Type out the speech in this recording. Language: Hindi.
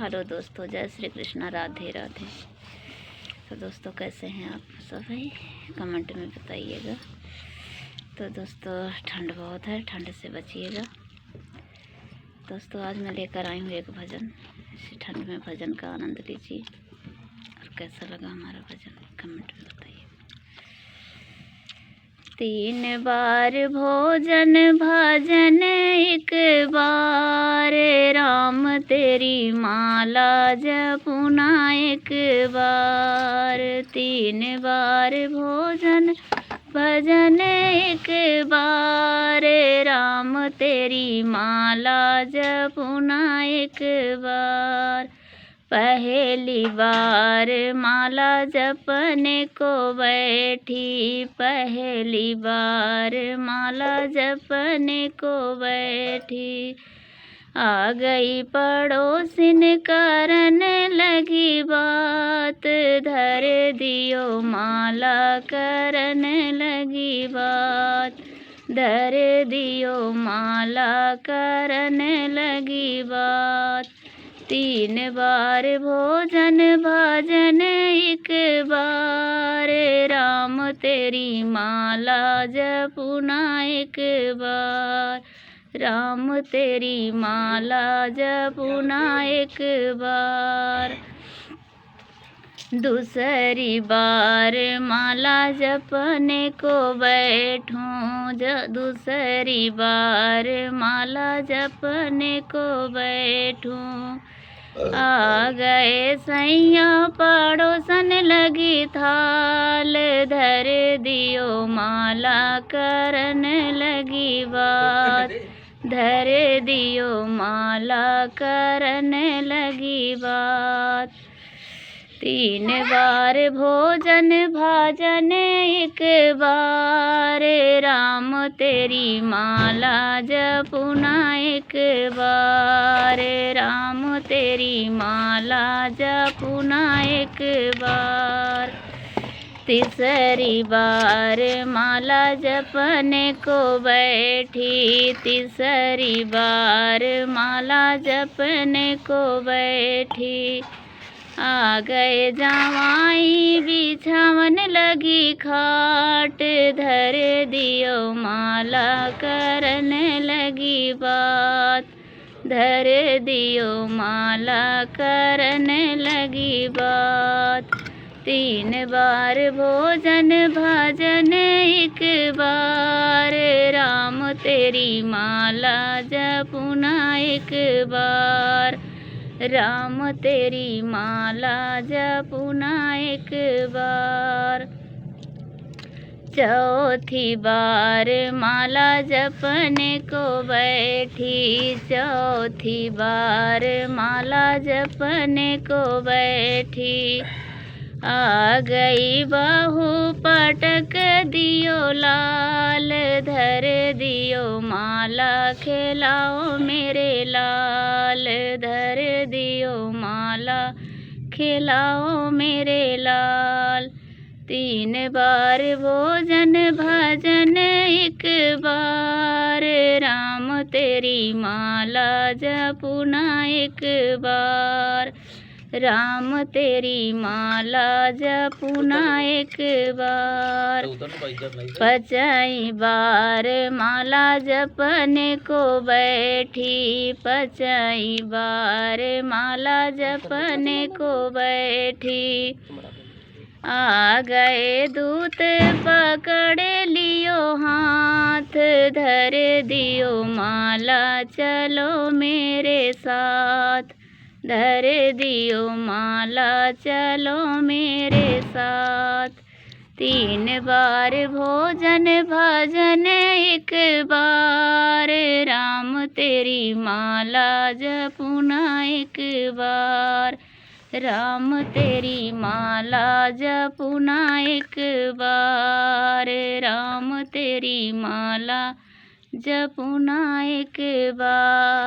हेलो दोस्तों, जय श्री कृष्णा, राधे राधे। तो दोस्तों कैसे हैं आप सभी, कमेंट में बताइएगा। तो दोस्तों ठंड बहुत है, ठंड से बचिएगा। दोस्तों आज मैं लेकर आई हूँ एक भजन, इसी ठंड में भजन का आनंद लीजिए। और कैसा लगा हमारा भजन कमेंट में बताइए। 3 बार भोजन भजन एक बार, राम तेरी माला जपुना एक बार। 3 बार भोजन भजन एक बार, राम तेरी माला जपुना एक बार। पहली बार माला जपने को बैठी, पहली बार माला जपने को बैठी। आ गई पड़ोसिन करने लगी बात, धर दियो माला करने लगी बात, धर दियो माला करने लगी बात। 3 बार भोजन भजन एक बार, राम तेरी माला जपुना एक बार, राम तेरी माला जपुना एक बार। दूसरी बार माला जपने को बैठूं, दूसरी बार माला जपने को बैठूं। आ गए सैया पड़ोसन लगी थाल, धर दियो माला करने लगी बात, धर दियो माला करने लगी बात। 3 बार भोजन भजन एक बार, राम तेरी माला जपुना एक बार, राम तेरी माला जपुना एक बार। तीसरी बार माला जपने को बैठी, तीसरी बार माला जपने को बैठी। आ गए जवाई बिछावन लगी खाट, धर दियो माला करने लगी बात, धर दियो माला करने लगी बात। 3 बार भोजन भजन एक बार, राम तेरी माला जपुना एक बार, राम तेरी माला जपुना एक बार। चौथी बार माला जपने को बैठी, चौथी बार माला जपने को बैठी। आ गई बहू पटक दियो लाल, धर दियो माला खिलाओ मेरे लाल, धर दियो माला खिलाओ मेरे लाल। 3 बार भोजन भजन एक बार, राम तेरी माला जपुना एक बार, राम तेरी माला जपुना एक बार। 5 बार माला जपने को बैठी, 5 बार माला जपने को बैठी। आ गए दूत पकड़ लियो हाथ, धर दियो माला चलो मेरे साथ, धर दियो माला चलो मेरे साथ। 3 बार भोजन भजन एक बार, राम तेरी माला जपुना एक बार, राम तेरी माला जपुना एक बार, राम तेरी माला जपुना एक बार।